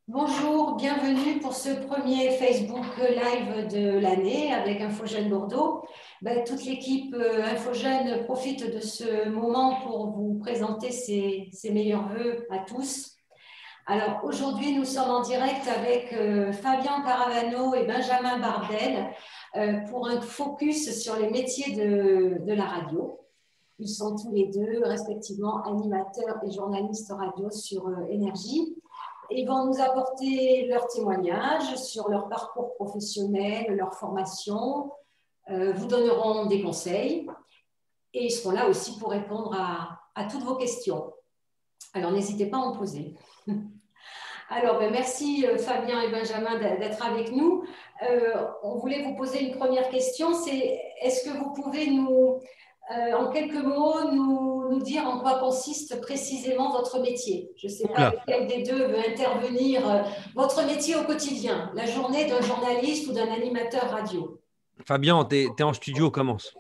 Bonjour, bienvenue pour ce premier Facebook Live de l'année avec InfoJeunes Bordeaux. Toute l'équipe InfoJeunes profite de ce moment pour vous présenter ses meilleurs vœux à tous. Alors aujourd'hui, nous sommes en direct avec Fabien Caravano et Benjamin Bardel pour un focus sur les métiers de la radio. Ils sont tous les deux respectivement animateurs et journalistes radio sur Énergie. Ils vont nous apporter leurs témoignages sur leur parcours professionnel, leur formation, vous donneront des conseils et ils seront là aussi pour répondre à toutes vos questions. Alors, n'hésitez pas à en poser. Alors, merci Fabien et Benjamin d'être avec nous. On voulait vous poser une première question, c'est est-ce que vous pouvez en quelques mots, nous dire en quoi consiste précisément votre métier? Je ne sais pas lequel des deux veut intervenir. Votre métier au quotidien, la journée d'un journaliste ou d'un animateur radio. Fabien, t'es en studio, commence.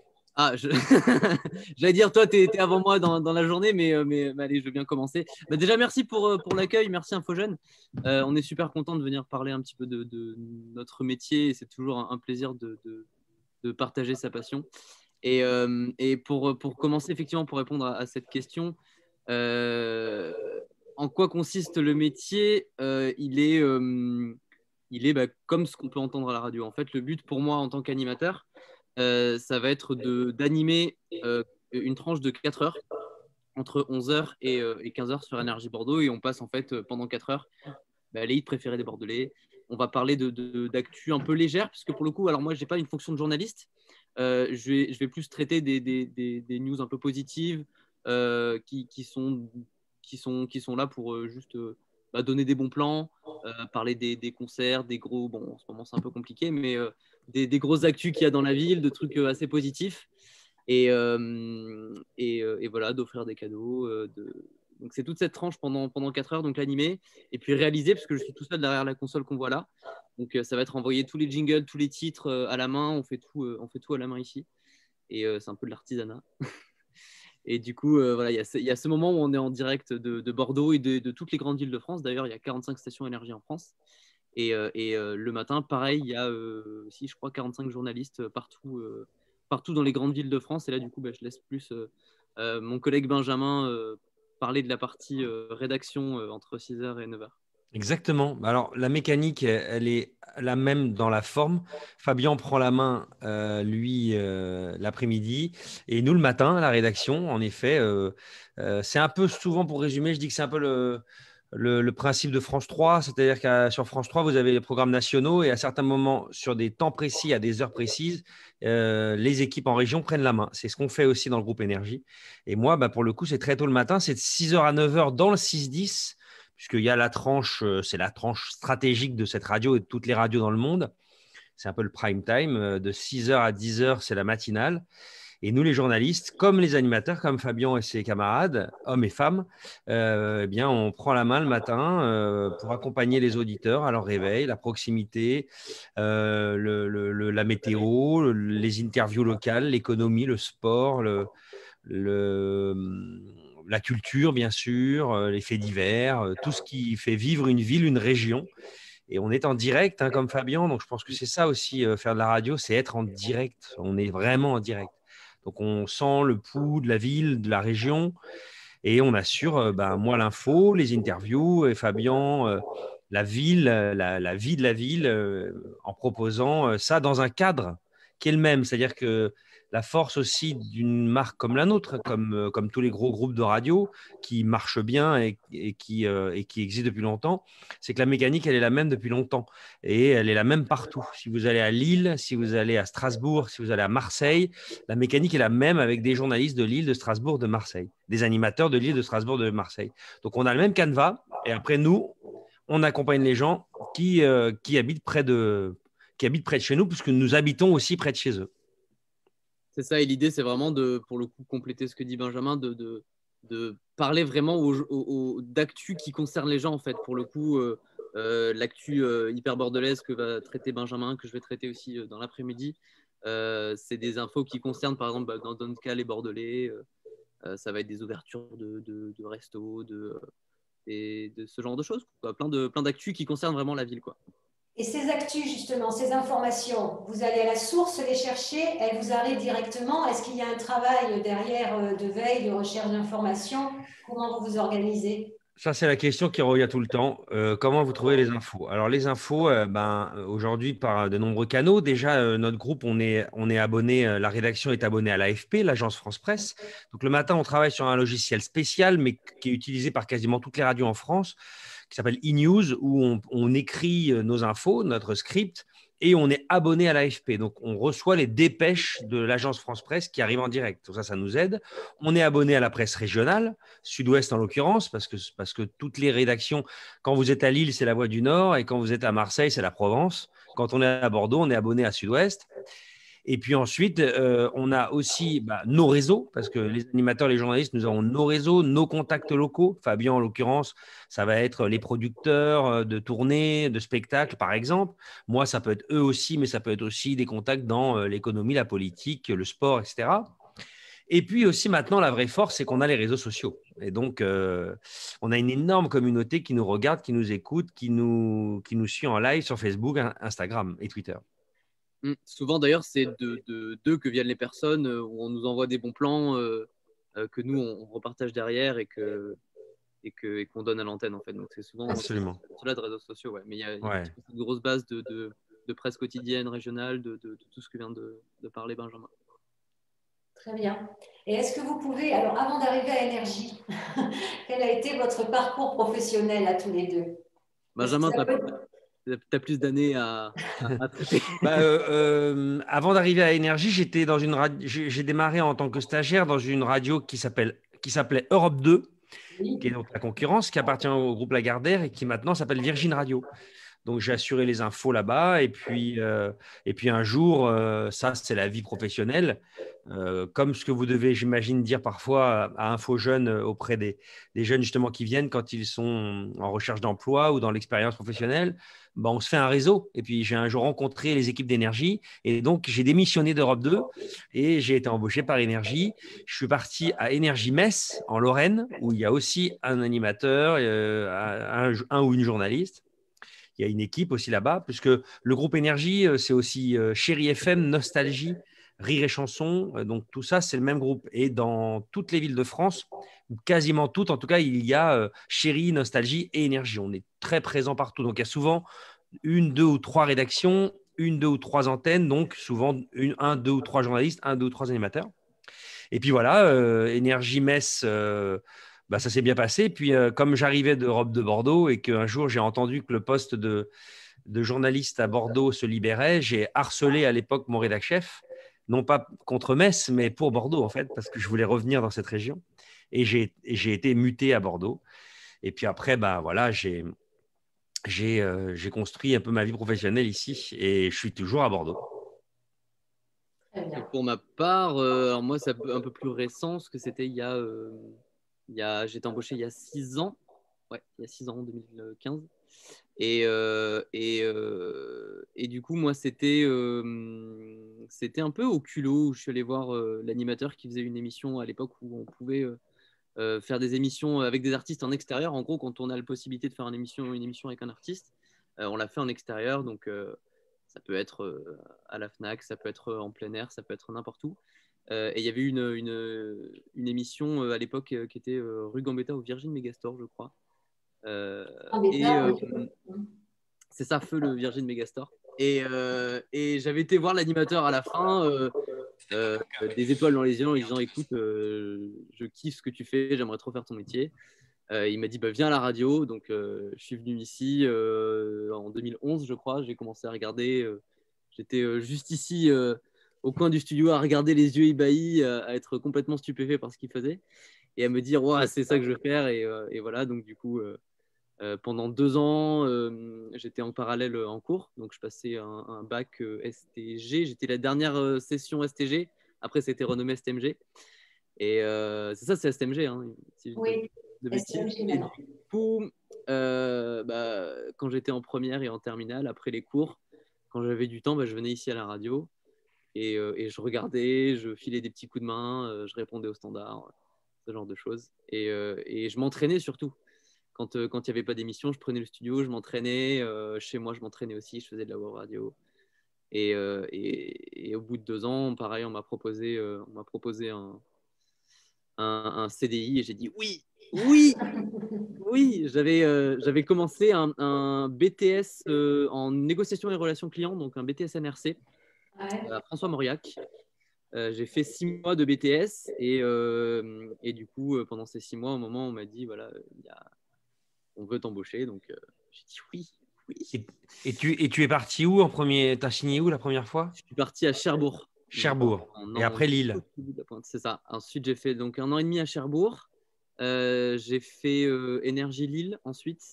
J'allais dire, toi, tu es avant moi dans la journée, mais allez, je veux bien commencer. Déjà, merci pour l'accueil, merci InfoJeunes. On est super content de venir parler un petit peu de notre métier. C'est toujours un plaisir de partager sa passion. Et pour commencer, effectivement, pour répondre à cette question, en quoi consiste le métier? Il est comme ce qu'on peut entendre à la radio. En fait, le but pour moi en tant qu'animateur, ça va être d'animer une tranche de 4 heures, entre 11h et 15h sur Énergie Bordeaux. Et on passe en fait pendant 4 heures les hits préférés des Bordelais. On va parler d'actu un peu légère, puisque pour le coup, alors moi, je n'ai pas une fonction de journaliste. Je vais plus traiter des news un peu positives qui sont là pour juste donner des bons plans, parler des concerts, des gros, bon, en ce moment c'est un peu compliqué, mais des grosses actus qu'il y a dans la ville, de trucs assez positifs, et voilà, d'offrir des cadeaux. Donc c'est toute cette tranche pendant 4 heures, donc l'animer, et puis réaliser, parce que je suis tout seul derrière la console qu'on voit là. Donc ça va être envoyer tous les jingles, tous les titres à la main, on fait tout à la main ici, et c'est un peu de l'artisanat. Et du coup, voilà, il y a ce moment où on est en direct de Bordeaux et de toutes les grandes villes de France. D'ailleurs, il y a 45 stations énergie en France. Et le matin, pareil, il y a aussi, je crois, 45 journalistes partout dans les grandes villes de France. Et là, du coup, je laisse plus mon collègue Benjamin parler de la partie rédaction entre 6h et 9h. Exactement. Alors, la mécanique, elle est la même dans la forme. Fabien prend la main, lui, l'après-midi, et nous, le matin, à la rédaction. En effet, c'est un peu souvent, pour résumer, je dis que c'est un peu le principe de France 3, c'est-à-dire que sur France 3, vous avez les programmes nationaux et à certains moments, sur des temps précis, à des heures précises, les équipes en région prennent la main. C'est ce qu'on fait aussi dans le groupe Énergie. Et moi, pour le coup, c'est très tôt le matin, c'est de 6h à 9h dans le 6-10, puisqu'il y a la tranche, c'est la tranche stratégique de cette radio et de toutes les radios dans le monde. C'est un peu le prime time. De 6h à 10h, c'est la matinale. Et nous, les journalistes, comme les animateurs, comme Fabien et ses camarades, hommes et femmes, on prend la main le matin pour accompagner les auditeurs à leur réveil, la proximité, la météo, les interviews locales, l'économie, le sport, la culture, bien sûr, les faits divers, tout ce qui fait vivre une ville, une région. Et on est en direct, comme Fabien. Donc, je pense que c'est ça aussi, faire de la radio, c'est être en direct. On est vraiment en direct. Donc, on sent le pouls de la ville, de la région. Et on assure, moi, l'info, les interviews, et Fabien, la ville, la vie de la ville, en proposant ça dans un cadre qui est le même. C'est-à-dire que la force aussi d'une marque comme la nôtre, comme tous les gros groupes de radio qui marchent bien et qui existent depuis longtemps, c'est que la mécanique, elle est la même depuis longtemps. Et elle est la même partout. Si vous allez à Lille, si vous allez à Strasbourg, si vous allez à Marseille, la mécanique est la même avec des journalistes de Lille, de Strasbourg, de Marseille, des animateurs de Lille, de Strasbourg, de Marseille. Donc, on a le même canevas. Et après, nous, on accompagne les gens qui habitent près de chez nous, puisque nous habitons aussi près de chez eux. C'est ça, et l'idée, c'est vraiment pour le coup, compléter ce que dit Benjamin, de parler vraiment d'actu qui concerne les gens, en fait. Pour le coup, l'actu hyper bordelaise que va traiter Benjamin, que je vais traiter aussi dans l'après-midi, c'est des infos qui concernent, par exemple, dans notre cas, les Bordelais. Ça va être des ouvertures de restos, de ce genre de choses, quoi. Plein d'actus qui concernent vraiment la ville, quoi. Et ces actus, justement, ces informations, vous allez à la source les chercher, elles vous arrivent directement. Est-ce qu'il y a un travail derrière de veille, de recherche d'informations? Comment vous vous organisez? Ça, c'est la question qui revient tout le temps. Comment vous trouvez les infos? Alors, les infos, aujourd'hui, par de nombreux canaux. Déjà, notre groupe, on est abonné, la rédaction est abonnée à l'AFP, l'agence France Presse. Donc, le matin, on travaille sur un logiciel spécial, mais qui est utilisé par quasiment toutes les radios en France, qui s'appelle eNews, où on écrit nos infos, notre script, et on est abonné à l'AFP. Donc, on reçoit les dépêches de l'agence France Presse qui arrivent en direct. Donc, ça nous aide. On est abonné à la presse régionale, Sud-Ouest en l'occurrence, parce que toutes les rédactions, quand vous êtes à Lille, c'est la Voix du Nord, et quand vous êtes à Marseille, c'est la Provence. Quand on est à Bordeaux, on est abonné à Sud-Ouest. Et puis ensuite, on a aussi nos réseaux, parce que les animateurs, les journalistes, nous avons nos réseaux, nos contacts locaux. Fabien, en l'occurrence, ça va être les producteurs de tournées, de spectacles, par exemple. Moi, ça peut être eux aussi, mais ça peut être aussi des contacts dans l'économie, la politique, le sport, etc. Et puis aussi maintenant, la vraie force, c'est qu'on a les réseaux sociaux. Et donc, on a une énorme communauté qui nous regarde, qui nous écoute, qui nous suit en live sur Facebook, Instagram et Twitter. Souvent, d'ailleurs, c'est d'eux que viennent les personnes où on nous envoie des bons plans que nous, on repartage derrière et qu'on donne à l'antenne, en fait. Donc, c'est souvent Absolument. cela de réseaux sociaux. Ouais. Mais il y a Ouais. une grosse base de presse quotidienne, régionale, de tout ce que vient de parler Benjamin. Très bien. Et est-ce que vous pouvez, alors avant d'arriver à Énergie, quel a été votre parcours professionnel à tous les deux? Benjamin, tu as plus d'années à traiter. Avant d'arriver à Énergie, j'étais dans une j'ai démarré en tant que stagiaire dans une radio qui s'appelait Europe 2, Oui. qui est donc la concurrence, qui appartient au groupe Lagardère et qui maintenant s'appelle Virgin Radio. Donc, j'ai assuré les infos là-bas. Et puis un jour, ça, c'est la vie professionnelle. Comme ce que vous devez, j'imagine, dire parfois à Info Jeunes auprès des jeunes justement qui viennent quand ils sont en recherche d'emploi ou dans l'expérience professionnelle, on se fait un réseau. Et puis, j'ai un jour rencontré les équipes d'Énergie. Et donc, j'ai démissionné d'Europe 2 et j'ai été embauché par Énergie. Je suis parti à Énergie Metz, en Lorraine, où il y a aussi un animateur, un ou une journaliste. Il y a une équipe aussi là-bas, puisque le groupe Énergie, c'est aussi Chéri FM, Nostalgie, Rire et Chanson. Donc, tout ça, c'est le même groupe. Et dans toutes les villes de France, quasiment toutes, en tout cas, il y a Chéri, Nostalgie et Énergie. On est très présent partout. Donc, il y a souvent une, deux ou trois rédactions, une, deux ou trois antennes. Donc, souvent, un, deux ou trois journalistes, un, deux ou trois animateurs. Et puis voilà, Énergie Metz, ça s'est bien passé. Puis comme j'arrivais d'Europe de Bordeaux et qu'un jour j'ai entendu que le poste de journaliste à Bordeaux se libérait, j'ai harcelé à l'époque mon rédac chef, non pas contre Metz, mais pour Bordeaux en fait, parce que je voulais revenir dans cette région. Et j'ai été muté à Bordeaux. Et puis après, voilà, j'ai construit un peu ma vie professionnelle ici et je suis toujours à Bordeaux. Et pour ma part, alors moi, c'est un peu plus récent, parce que c'était j'étais embauché il y a 6 ans. Ouais, il y a 6 ans, en 2015. Et du coup, moi, c'était un peu au culot où je suis allé voir l'animateur qui faisait une émission à l'époque où on pouvait faire des émissions avec des artistes en extérieur. En gros, quand on a la possibilité de faire une émission avec un artiste, on l'a fait en extérieur. Donc, ça peut être à la FNAC, ça peut être en plein air, ça peut être n'importe où. Et il y avait une émission à l'époque qui était rue Gambetta au Virgin Megastore, je crois. C'est ça, Feu, le Virgin Megastore. Et j'avais été voir l'animateur à la fin, des étoiles dans les yeux, en lui disant écoute, je kiffe ce que tu fais, j'aimerais trop faire ton métier. Il m'a dit viens à la radio. Donc je suis venu ici en 2011, je crois. J'ai commencé à regarder. J'étais juste ici au coin du studio à regarder les yeux ébahis, à être complètement stupéfait par ce qu'il faisait et à me dire c'est ça que je veux faire. Et voilà, donc du coup, pendant 2 ans, j'étais en parallèle en cours. Donc je passais un bac STG. J'étais la dernière session STG. Après, c'était renommé STMG. Et c'est ça, c'est STMG. Hein, si oui, STMG maintenant. Et du coup, quand j'étais en première et en terminale, après les cours, quand j'avais du temps, je venais ici à la radio et je regardais, je filais des petits coups de main, je répondais aux standards, ce genre de choses. Et je m'entraînais surtout. Quand il n'y avait pas d'émission, je prenais le studio, je m'entraînais. Chez moi, je m'entraînais aussi, je faisais de la web radio. Et au bout de 2 ans, pareil, on m'a proposé un CDI et j'ai dit oui, oui, oui. J'avais commencé un BTS en négociation et relations clients, donc un BTS NRC à François Mauriac. J'ai fait 6 mois de BTS et du coup, pendant ces 6 mois, au moment où on m'a dit voilà, on veut t'embaucher, donc j'ai dit oui. Oui. Et tu es parti où en premier? Tu as signé où la première fois? Je suis parti à Cherbourg. Cherbourg. Et après Lille. C'est ça. Ensuite, j'ai fait donc 1 an et demi à Cherbourg. J'ai fait Énergie Lille ensuite,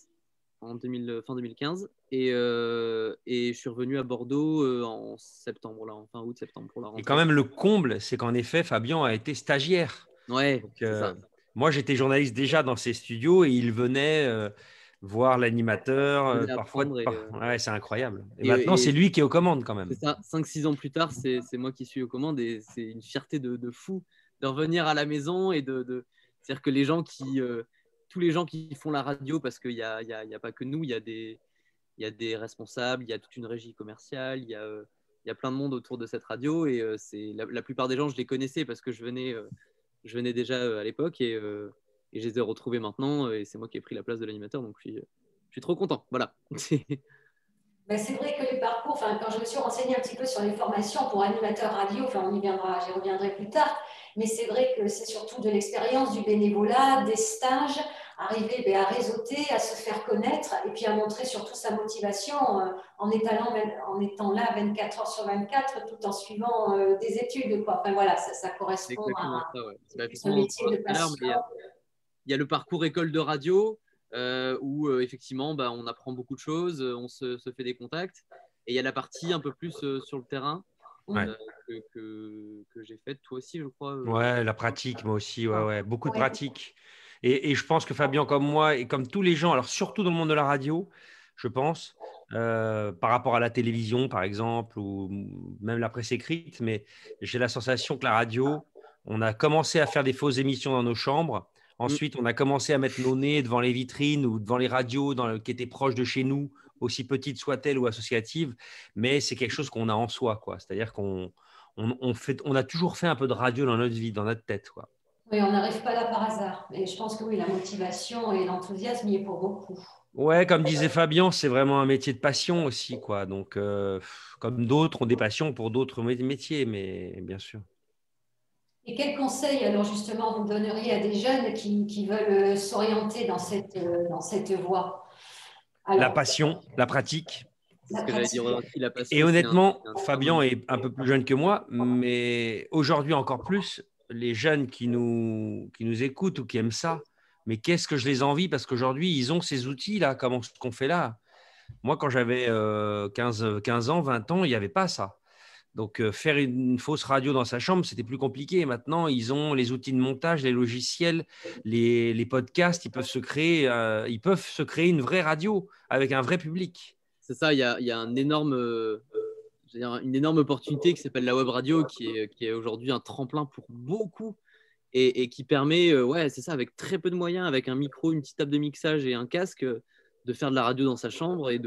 fin 2015. Et je suis revenu à Bordeaux en septembre, là, en fin août-septembre pour la rentrée. Et quand même, le comble, c'est qu'en effet, Fabien a été stagiaire. Ouais, donc, c'est ça. Moi, j'étais journaliste déjà dans ces studios et il venait voir l'animateur. Parfois, ouais, c'est incroyable. Et maintenant, c'est lui qui est aux commandes quand même. C'est ça. 5-6 ans plus tard, c'est moi qui suis aux commandes et c'est une fierté de fou de revenir à la maison et c'est-à-dire que tous les gens qui font la radio, parce qu'il y a pas que nous, il y a des responsables, il y a toute une régie commerciale, il y a plein de monde autour de cette radio et la plupart des gens, je les connaissais parce que je venais déjà à l'époque et je les ai retrouvés maintenant et c'est moi qui ai pris la place de l'animateur, donc je suis trop content. Voilà. Ben, c'est vrai que les parcours, quand je me suis renseignée un petit peu sur les formations pour animateur radio, j'y reviendrai plus tard, mais c'est vrai que c'est surtout de l'expérience, du bénévolat, des stages, arriver à réseauter, à se faire connaître et puis à montrer surtout sa motivation en étant là 24 heures sur 24 tout en suivant des études. Quoi. Enfin, voilà, ça correspond à un métier de passion. Il y a le parcours école de radio où effectivement on apprend beaucoup de choses, on se fait des contacts et il y a la partie un peu plus sur le terrain que j'ai faite toi aussi je crois. Ouais, la pratique moi aussi, ouais, beaucoup de pratique et je pense que Fabien comme moi et comme tous les gens, alors surtout dans le monde de la radio, je pense par rapport à la télévision par exemple ou même la presse écrite, mais j'ai la sensation que la radio, on a commencé à faire des fausses émissions dans nos chambres. Ensuite, on a commencé à mettre nos nez devant les vitrines ou devant les radios qui étaient proches de chez nous, aussi petites soient-elles ou associatives, mais c'est quelque chose qu'on a en soi, quoi. C'est-à-dire qu'on a toujours fait un peu de radio dans notre vie, dans notre tête, quoi. Oui, on n'arrive pas là par hasard. Et je pense que oui, la motivation et l'enthousiasme y est pour beaucoup. Ouais, comme disait Fabien, c'est vraiment un métier de passion aussi, quoi. Donc, comme d'autres ont des passions pour d'autres métiers, mais bien sûr. Et quels conseils, alors justement, vous donneriez à des jeunes qui veulent s'orienter dans cette voie? Alors, la passion, la pratique. C'est ce que j'allais dire aussi, la passion. Et honnêtement, Fabien est un peu plus jeune que moi, mais aujourd'hui encore plus, les jeunes qui nous écoutent ou qui aiment ça, mais qu'est-ce que je les envie parce qu'aujourd'hui, ils ont ces outils-là, comme ce qu'on fait là. Moi, quand j'avais 15 ans, 20 ans, il n'y avait pas ça. Donc, faire une fausse radio dans sa chambre, c'était plus compliqué. Maintenant, ils ont les outils de montage, les logiciels, les podcasts. Ils peuvent se créer une vraie radio avec un vrai public. C'est ça, il y a une énorme opportunité qui s'appelle la web radio, qui est aujourd'hui un tremplin pour beaucoup et qui permet, c'est ça, avec très peu de moyens, avec un micro, une petite table de mixage et un casque, de faire de la radio dans sa chambre et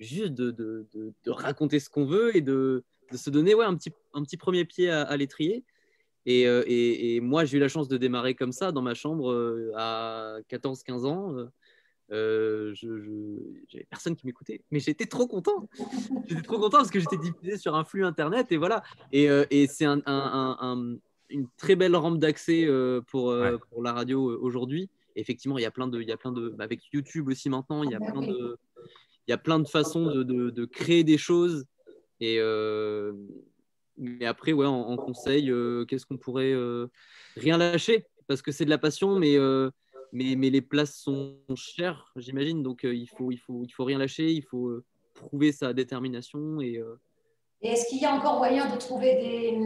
juste de raconter ce qu'on veut et de se donner un petit premier pied à l'étrier. Et moi, j'ai eu la chance de démarrer comme ça dans ma chambre à 14-15 ans. J'avais personne qui m'écoutait, mais j'étais trop content. J'étais trop content parce que j'étais diffusé sur un flux internet et voilà. Et c'est une très belle rampe d'accès pour la radio aujourd'hui. Et effectivement, il y a plein de, avec YouTube aussi maintenant, il y a plein de façons de créer des choses. Mais après, en conseil, qu'est-ce qu'on pourrait rien lâcher parce que c'est de la passion, mais les places sont chères, j'imagine. Donc, il faut rien lâcher. Il faut prouver sa détermination. Et est-ce qu'il y a encore moyen de trouver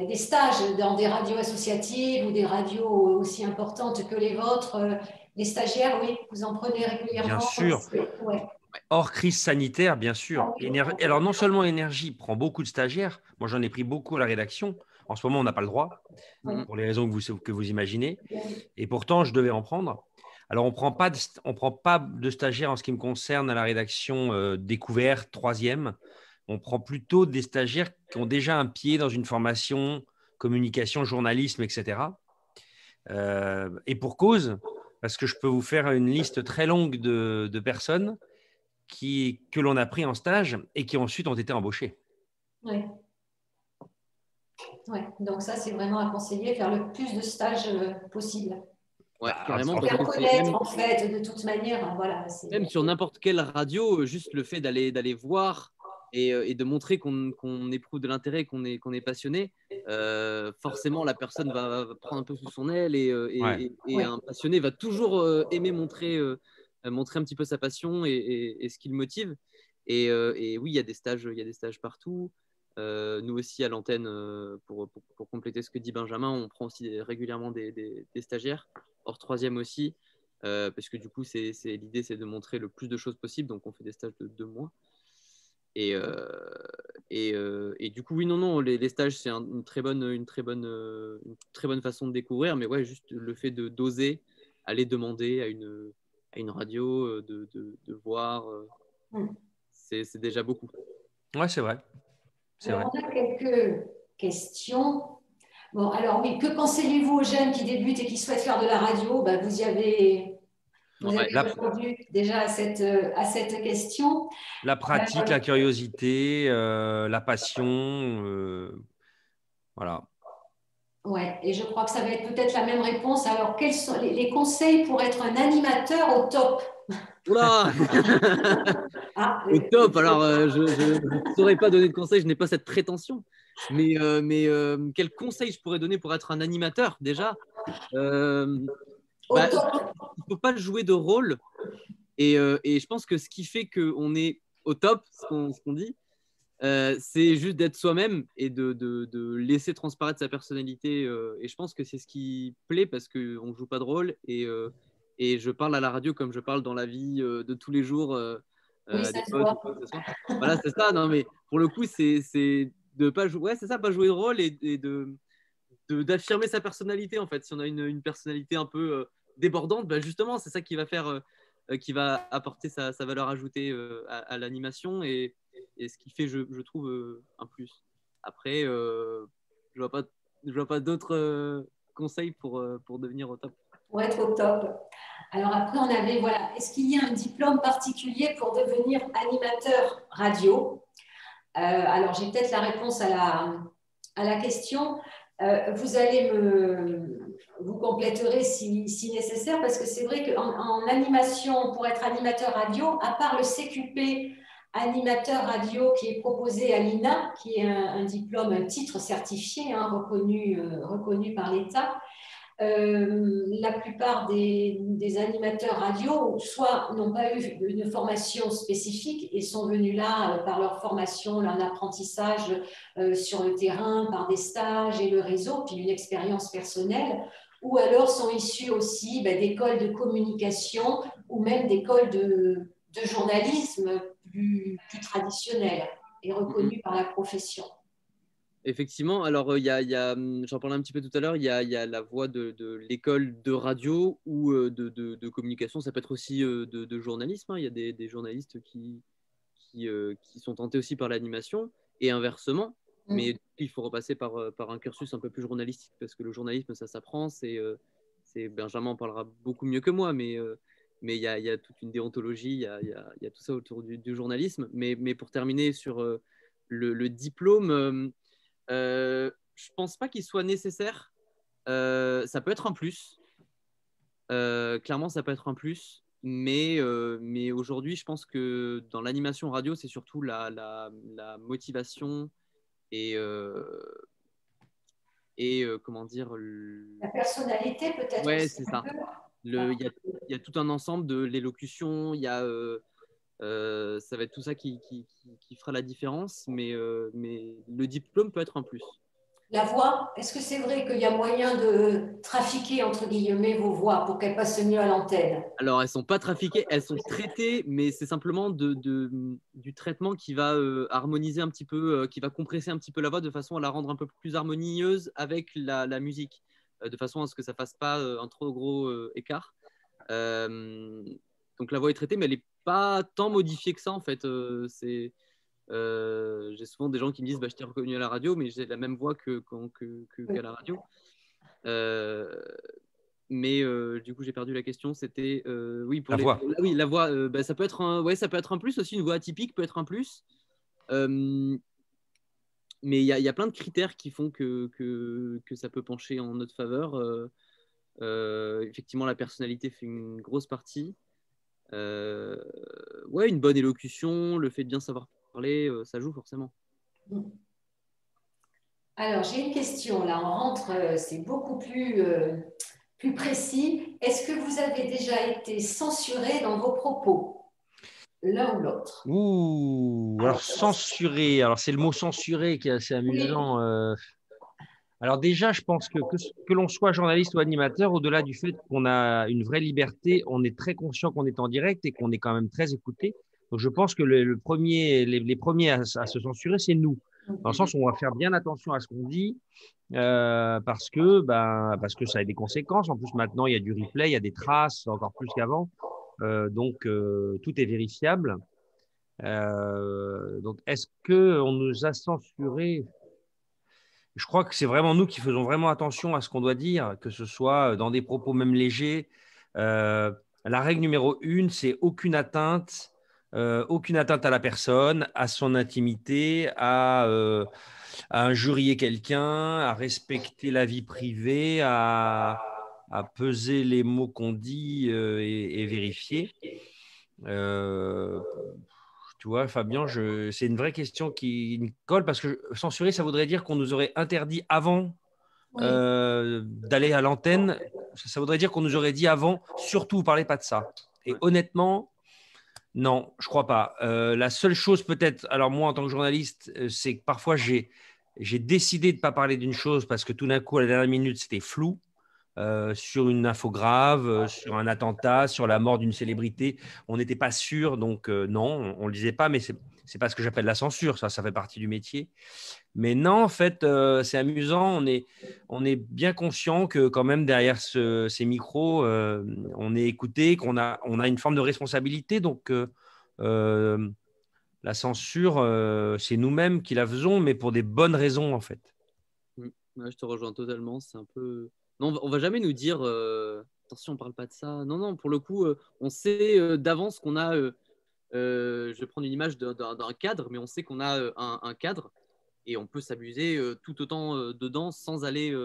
des stages dans des radios associatives ou des radios aussi importantes que les vôtres? Les stagiaires, oui, vous en prenez régulièrement? Bien sûr. Ouais. Hors crise sanitaire, bien sûr. Alors, non seulement Énergie prend beaucoup de stagiaires. Moi, j'en ai pris beaucoup à la rédaction. En ce moment, on n'a pas le droit, pour les raisons que vous imaginez. Et pourtant, je devais en prendre. Alors, on prend pas de stagiaires en ce qui me concerne à la rédaction découverte, troisième. On prend plutôt des stagiaires qui ont déjà un pied dans une formation communication, journalisme, etc. Et pour cause, parce que je peux vous faire une liste très longue de personnes que l'on a pris en stage et qui ensuite ont été embauchées. Oui. Ouais. Donc ça, c'est vraiment à conseiller, faire le plus de stages possible. Ouais, carrément. Faire connaître, en fait, de toute manière. Voilà, même sur n'importe quelle radio, juste le fait d'aller voir et de montrer qu'on éprouve de l'intérêt, qu'on est passionné, forcément, la personne va prendre un peu sous son aile et un passionné va toujours aimer montrer un petit peu sa passion et ce qui le motive. Et oui, il y a des stages partout. Nous aussi, à l'antenne, pour compléter ce que dit Benjamin, on prend aussi régulièrement des stagiaires, hors troisième aussi, parce que du coup, l'idée, c'est de montrer le plus de choses possible. Donc, on fait des stages de 2 mois. Et du coup, oui, non, les stages, c'est une très bonne façon de découvrir. Mais ouais, juste le fait d'oser aller demander à une radio, de voir, c'est déjà beaucoup. Ouais, c'est vrai. Alors, on a quelques questions. Bon, alors oui, que conseillez-vous aux jeunes qui débutent et qui souhaitent faire de la radio? Ben, vous avez répondu déjà à cette question. La pratique, la curiosité, la passion, voilà. Ouais, et je crois que ça va être peut-être la même réponse. Alors, quels sont les conseils pour être un animateur au top? Oula. Au top, alors je ne saurais pas donner de conseils, je n'ai pas cette prétention. Mais quel conseil je pourrais donner pour être un animateur déjà? Il ne faut pas jouer de rôle. Et je pense que ce qui fait qu'on est au top, ce qu'on dit, c'est juste d'être soi-même et de laisser transparaître sa personnalité. Et je pense que c'est ce qui plaît parce qu'on ne joue pas de rôle. Et je parle à la radio comme je parle dans la vie de tous les jours. Oui, ça se voit. Voilà, c'est ça. Non, mais pour le coup, c'est de pas jouer. Ouais, c'est ça, pas jouer de rôle et d'affirmer sa personnalité en fait. Si on a une personnalité un peu débordante, bah, justement, c'est ça qui va faire, qui va apporter sa valeur ajoutée à l'animation et ce qui fait, je trouve, un plus. Après, je vois pas d'autres conseils pour devenir au top. Pour être au top. Alors après, on avait, voilà, est-ce qu'il y a un diplôme particulier pour devenir animateur radio? Alors, j'ai peut-être la réponse à la question. Vous allez vous compléterez si nécessaire, parce que c'est vrai qu'en animation, pour être animateur radio, à part le CQP animateur radio qui est proposé à l'INA, qui est un diplôme, un titre certifié, hein, reconnu par l'État, la plupart des animateurs radio soit n'ont pas eu une formation spécifique et sont venus là par leur formation, leur apprentissage sur le terrain, par des stages et le réseau, puis une expérience personnelle, ou alors sont issus aussi d'écoles de communication ou même d'écoles de journalisme plus traditionnelles et reconnues par la profession. Effectivement, alors j'en parlais un petit peu tout à l'heure, il y a la voie de l'école de radio ou de communication, ça peut être aussi de journalisme, hein. Il y a des journalistes qui sont tentés aussi par l'animation et inversement, mais il faut repasser par un cursus un peu plus journalistique parce que le journalisme, ça s'apprend, Benjamin en parlera beaucoup mieux que moi, mais il y a toute une déontologie, il y a tout ça autour du journalisme, mais pour terminer sur le diplôme, je pense pas qu'il soit nécessaire. Ça peut être un plus. Clairement, ça peut être un plus. Mais aujourd'hui, je pense que dans l'animation radio, c'est surtout la motivation et comment dire la personnalité peut-être. Ouais, c'est ça. Il y a tout un ensemble de l'élocution. Il y a ça va être tout ça qui fera la différence, mais le diplôme peut être un plus. La voix, est-ce que c'est vrai qu'il y a moyen de trafiquer, entre guillemets, vos voix pour qu'elles passent mieux à l'antenne? Alors, elles ne sont pas trafiquées, elles sont traitées, mais c'est simplement du traitement qui va harmoniser un petit peu, qui va compresser un petit peu la voix de façon à la rendre un peu plus harmonieuse avec la musique, de façon à ce que ça ne fasse pas un trop gros écart. Donc la voix est traitée, mais elle n'est pas tant modifiée que ça en fait. J'ai souvent des gens qui me disent je t'ai reconnu à la radio, mais j'ai la même voix qu'à la radio. Mais du coup, j'ai perdu la question. C'était oui pour La voix. Oui, la voix. Ça peut être ça peut être un plus aussi. Une voix atypique peut être un plus. Mais il y a plein de critères qui font que ça peut pencher en notre faveur. Effectivement, la personnalité fait une grosse partie. Ouais, une bonne élocution, le fait de bien savoir parler, ça joue forcément. Alors, j'ai une question. Là, on rentre, c'est beaucoup plus précis. Est-ce que vous avez déjà été censuré dans vos propos, l'un ou l'autre? Ouh, alors censuré. Alors, c'est le mot censuré qui est assez amusant. Alors déjà, je pense que l'on soit journaliste ou animateur, au-delà du fait qu'on a une vraie liberté, on est très conscient qu'on est en direct et qu'on est quand même très écouté. Donc je pense que les premiers à se censurer, c'est nous. Dans le sens où on va faire bien attention à ce qu'on dit, parce que ça a des conséquences. En plus, maintenant, il y a du replay, il y a des traces, encore plus qu'avant. Donc tout est vérifiable. Donc est-ce que on nous a censuré? Je crois que c'est vraiment nous qui faisons vraiment attention à ce qu'on doit dire, que ce soit dans des propos même légers. La règle numéro 1, c'est aucune atteinte à la personne, à son intimité, à injurier quelqu'un, à respecter la vie privée, à peser les mots qu'on dit et vérifier. Tu vois, Fabien, c'est une vraie question qui me colle parce que censurer, ça voudrait dire qu'on nous aurait interdit avant d'aller à l'antenne. Ça voudrait dire qu'on nous aurait dit avant, surtout, vous ne parlez pas de ça. Et honnêtement, non, je ne crois pas. La seule chose peut-être, alors moi en tant que journaliste, c'est que parfois j'ai décidé de ne pas parler d'une chose parce que tout d'un coup, à la dernière minute, c'était flou. Sur une info grave, sur un attentat, sur la mort d'une célébrité. On n'était pas sûr, donc non, on ne le disait pas, mais c'est pas ce que j'appelle la censure, ça fait partie du métier. Mais non, en fait, c'est amusant, on est bien conscient que quand même derrière ces micros, on est écouté, on a une forme de responsabilité, donc la censure, c'est nous-mêmes qui la faisons, mais pour des bonnes raisons, en fait. Ouais, je te rejoins totalement. C'est un peu. Non, on va jamais nous dire attention, on parle pas de ça. Non, non, pour le coup, on sait d'avance qu'on a. Je vais prendre une image d'un cadre, mais on sait qu'on a un cadre et on peut s'amuser tout autant dedans sans aller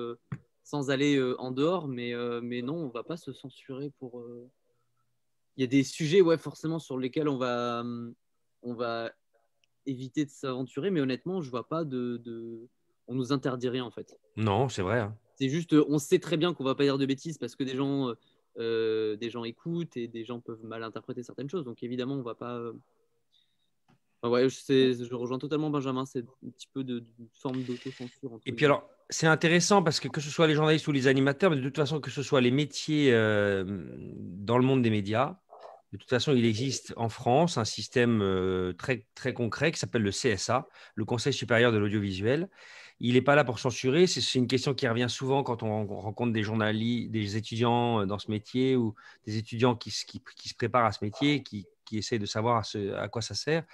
en dehors. Mais non, on va pas se censurer pour. Il y a des sujets, ouais, forcément, sur lesquels on va éviter de s'aventurer, mais honnêtement, je vois pas on nous interdit rien en fait. Non, c'est vrai. Hein. C'est juste, on sait très bien qu'on va pas dire de bêtises parce que des gens écoutent et des gens peuvent mal interpréter certaines choses. Donc évidemment, on va pas. Enfin, ouais, je rejoins totalement Benjamin. C'est un petit peu de forme d'autocensure. Et puis alors, c'est intéressant parce que ce soit les journalistes ou les animateurs, mais de toute façon, que ce soit les métiers dans le monde des médias, de toute façon, il existe en France un système très, très concret qui s'appelle le CSA, le Conseil supérieur de l'audiovisuel. Il n'est pas là pour censurer. C'est une question qui revient souvent quand on rencontre des journalistes, des étudiants dans ce métier ou des étudiants qui se préparent à ce métier, qui essayent de savoir à quoi ça sert.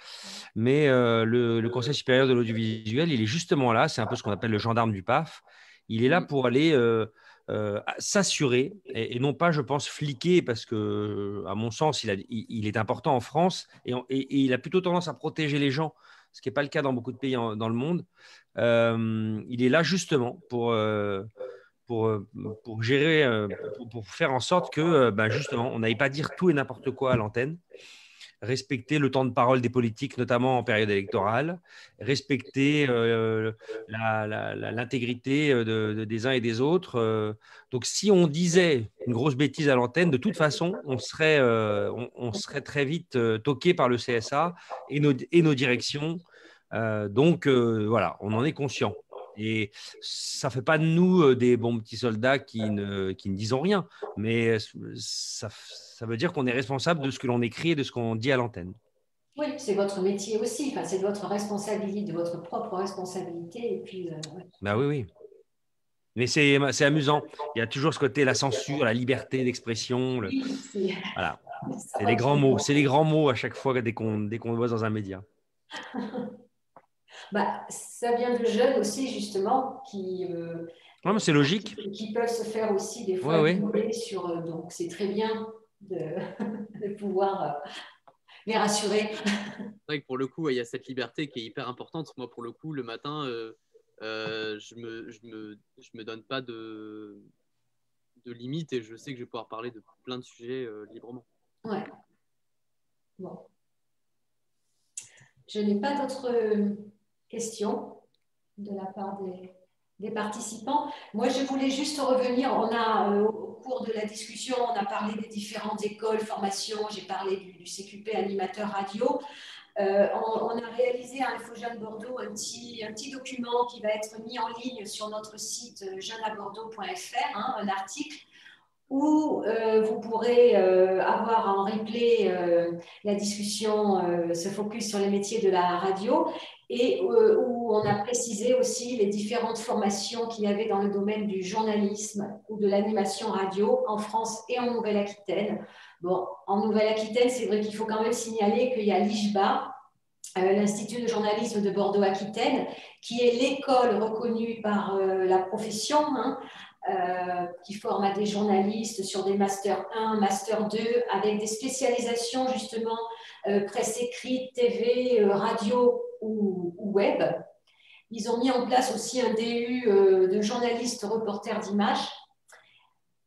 Mais le Conseil supérieur de l'audiovisuel, il est justement là. C'est un peu ce qu'on appelle le gendarme du PAF. Il est là pour aller s'assurer et non pas, je pense, fliquer parce que, à mon sens, il est important en France et il a plutôt tendance à protéger les gens, ce qui n'est pas le cas dans beaucoup de pays dans le monde. Il est là justement pour gérer, pour faire en sorte que, justement, on n'aille pas dire tout et n'importe quoi à l'antenne. Respecter le temps de parole des politiques, notamment en période électorale, respecter l'intégrité des uns et des autres. Donc, si on disait une grosse bêtise à l'antenne, de toute façon, on serait très vite toqué par le CSA et nos directions. Donc, voilà, on en est conscient. Et ça ne fait pas de nous des bons petits soldats qui ne disons rien, mais ça veut dire qu'on est responsable de ce que l'on écrit et de ce qu'on dit à l'antenne. Oui, c'est votre métier aussi, enfin, c'est de votre responsabilité, de votre propre responsabilité. Et puis, Bah oui, oui. Mais c'est amusant. Il y a toujours ce côté, la censure, la liberté d'expression. Oui, Voilà. ça C'est va les grands mots. toujours. C'est les grands mots à chaque fois dès qu'on le voit dans un média. Bah, ça vient de jeunes aussi, justement, Ouais, mais c'est logique. qui peuvent se faire aussi des Ouais, fois ouais. guider sur. Donc, c'est très bien de, de pouvoir les rassurer. C'est vrai que pour le coup, il y a cette liberté qui est hyper importante. Moi, pour le coup, le matin, je me donne pas de limites et je sais que je vais pouvoir parler de plein de sujets librement. Ouais. Bon. Je n'ai pas d'autres questions de la part des participants. Moi, je voulais juste revenir. Au cours de la discussion, on a parlé des différentes écoles, formations. J'ai parlé du CQP animateur radio. On a réalisé à InfoJeune Bordeaux un petit document qui va être mis en ligne sur notre site jeuneabordeaux.fr, un article où vous pourrez avoir en replay la discussion se focus sur les métiers de la radio et où on a précisé aussi les différentes formations qu'il y avait dans le domaine du journalisme ou de l'animation radio en France et en Nouvelle-Aquitaine. Bon, en Nouvelle-Aquitaine, c'est vrai qu'il faut quand même signaler qu'il y a l'IJBA, l'Institut de journalisme de Bordeaux-Aquitaine, qui est l'école reconnue par la profession, qui forme à des journalistes sur des Master 1, Master 2, avec des spécialisations justement presse écrite, TV, radio ou web. Ils ont mis en place aussi un DU de journaliste reporter d'image.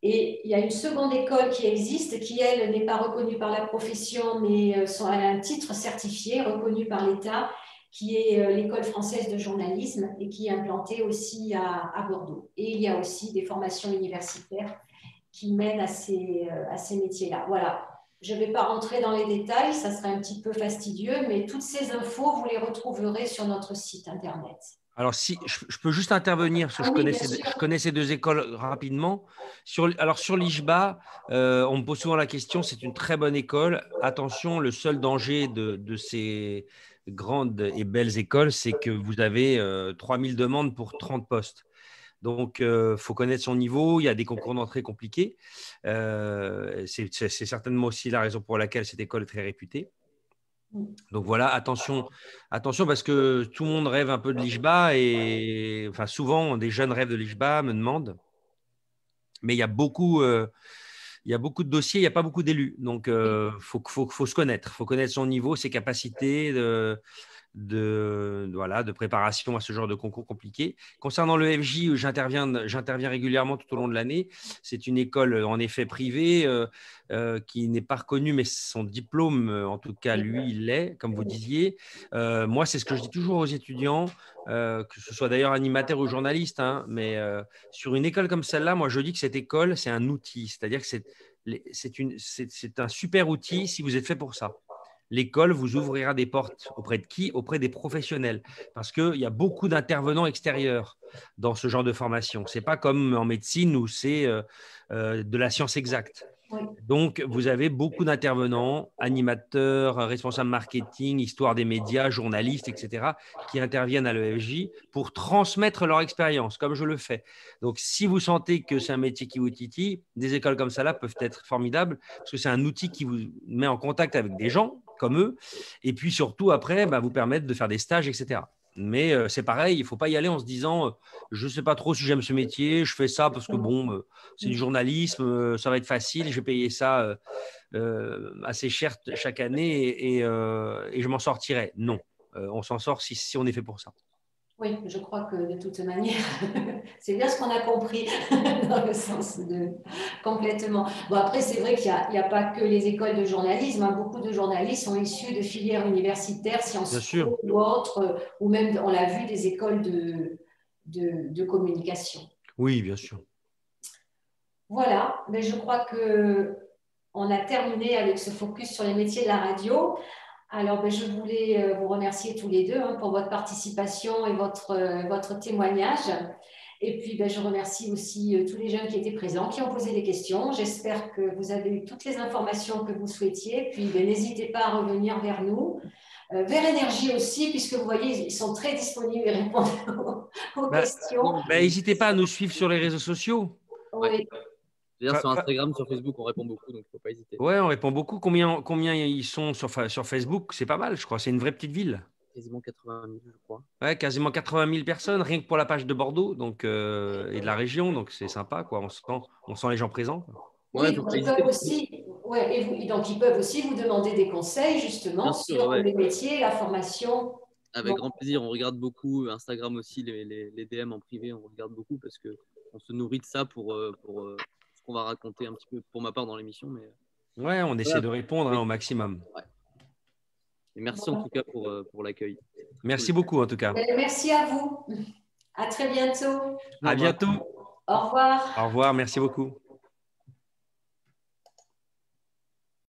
Et il y a une seconde école qui existe, qui, elle, n'est pas reconnue par la profession, mais elle a un titre certifié, reconnu par l'État, qui est l'École française de journalisme et qui est implantée aussi à Bordeaux. Et il y a aussi des formations universitaires qui mènent à ces métiers-là. Voilà. Je ne vais pas rentrer dans les détails, ça serait un petit peu fastidieux, mais toutes ces infos, vous les retrouverez sur notre site Internet. Alors, si je peux juste intervenir, parce que je connais ces deux écoles rapidement. Sur l'IJBA, on me pose souvent la question, c'est une très bonne école. Attention, le seul danger de ces grandes et belles écoles, c'est que vous avez 3000 demandes pour 30 postes. Donc, il faut connaître son niveau. Il y a des concours d'entrée compliqués. C'est certainement aussi la raison pour laquelle cette école est très réputée. Donc voilà, attention parce que tout le monde rêve un peu de l'IJBA et enfin souvent des jeunes rêvent de l'IJBA, me demandent, mais il y a beaucoup de dossiers, il n'y a pas beaucoup d'élus. Donc faut se connaître, faut connaître son niveau, ses capacités de préparation à ce genre de concours compliqué. Concernant le FJ, j'interviens régulièrement tout au long de l'année. C'est une école en effet privée qui n'est pas reconnue, mais son diplôme, en tout cas, lui, il l'est, comme vous disiez. Moi, c'est ce que je dis toujours aux étudiants, que ce soit d'ailleurs animateur ou journaliste, mais sur une école comme celle-là, moi, je dis que cette école, c'est un outil, c'est-à-dire que c'est un super outil si vous êtes fait pour ça. L'école vous ouvrira des portes auprès de qui? Auprès des professionnels. Parce qu'il y a beaucoup d'intervenants extérieurs dans ce genre de formation. Ce n'est pas comme en médecine où c'est de la science exacte. Oui. Donc, vous avez beaucoup d'intervenants, animateurs, responsables marketing, histoire des médias, journalistes, etc., qui interviennent à l'EFJ pour transmettre leur expérience, comme je le fais. Donc, si vous sentez que c'est un métier qui vous titille, des écoles comme ça là peuvent être formidables parce que c'est un outil qui vous met en contact avec des gens comme eux et puis surtout, après, vous permettre de faire des stages, etc. Mais c'est pareil, il ne faut pas y aller en se disant je ne sais pas trop si j'aime ce métier, je fais ça parce que bon, c'est du journalisme, ça va être facile, je vais payer ça assez cher chaque année et je m'en sortirai. Non, on s'en sort si on est fait pour ça. Oui, je crois que de toute manière, c'est bien ce qu'on a compris dans le sens de complètement. Bon, après, c'est vrai qu'il n'y a pas que les écoles de journalisme. Beaucoup de journalistes sont issus de filières universitaires, Sciences Po ou autres, ou même, on l'a vu, des écoles de communication. Oui, bien sûr. Voilà, mais je crois qu'on a terminé avec ce focus sur les métiers de la radio. Alors, je voulais vous remercier tous les deux pour votre participation et votre témoignage. Et puis, je remercie aussi tous les jeunes qui étaient présents, qui ont posé des questions. J'espère que vous avez eu toutes les informations que vous souhaitiez. Puis, n'hésitez pas à revenir vers nous Vert Énergie aussi, puisque vous voyez, ils sont très disponibles et répondent aux questions. N'hésitez pas à nous suivre sur les réseaux sociaux. Oui. D'ailleurs, sur Instagram, sur Facebook, on répond beaucoup, donc il ne faut pas hésiter. Ouais, on répond beaucoup. Combien ils sont sur Facebook? C'est pas mal, je crois. C'est une vraie petite ville. Quasiment 80 000, je crois. Ouais, quasiment 80 000 personnes, rien que pour la page de Bordeaux donc, et de la région. Donc, c'est sympa, quoi. On sent les gens présents. Oui, donc ils peuvent aussi, donc ils peuvent aussi vous demander des conseils, justement, sur les métiers, la formation. Avec grand plaisir. On regarde beaucoup Instagram aussi, les DM en privé, on regarde beaucoup parce qu'on se nourrit de ça pour ce qu'on va raconter un petit peu, pour ma part, dans l'émission. Mais... Ouais, on essaie de répondre au maximum. Ouais. Et merci en tout cas pour l'accueil. Merci beaucoup en tout cas. Merci à vous. À très bientôt. À bientôt. Au revoir. Au revoir, merci beaucoup.